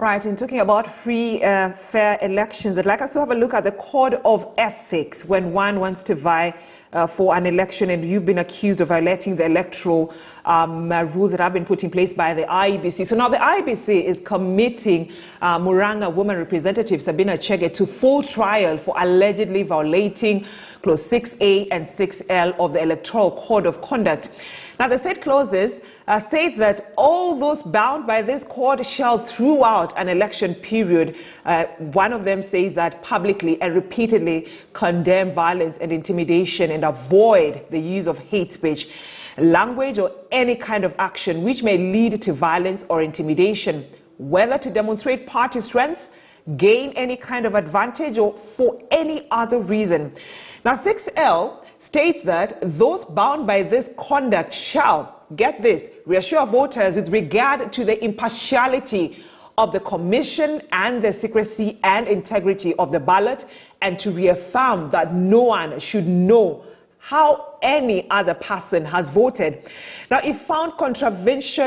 Right, in talking about free, fair elections, I'd like us to have a look at the code of ethics when one wants to vie for an election and you've been accused of violating the electoral rules that have been put in place by the IEBC. So now the IEBC is committing Murang'a woman representative Sabina Chege to full trial for allegedly violating Clause 6A and 6L of the Electoral Code of Conduct. Now, the said clauses state that all those bound by this code shall, throughout an election period, one of them says that publicly and repeatedly condemn violence and intimidation and avoid the use of hate speech, language, or any kind of action which may lead to violence or intimidation, whether to demonstrate party strength, gain any kind of advantage, or for any other reason. Now, 6L states that those bound by this conduct shall, get this, reassure voters with regard to the impartiality of the commission and the secrecy and integrity of the ballot, and to reaffirm that no one should know how any other person has voted. Now, if found in contravention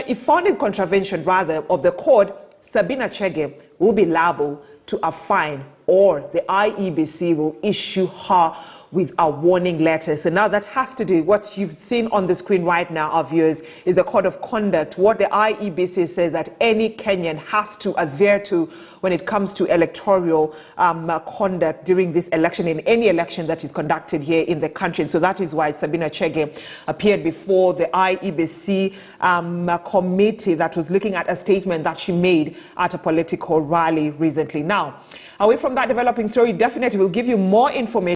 of the code, Sabina Chege will be liable to a fine, or the IEBC will issue her with a warning letter. So now that has to do, what you've seen on the screen right now, our viewers, is a code of conduct, what the IEBC says that any Kenyan has to adhere to when it comes to electoral conduct during this election, in any election that is conducted here in the country. And so that is why Sabina Chege appeared before the IEBC committee that was looking at a statement that she made at a political rally recently. Now, away from that developing story, definitely will give you more information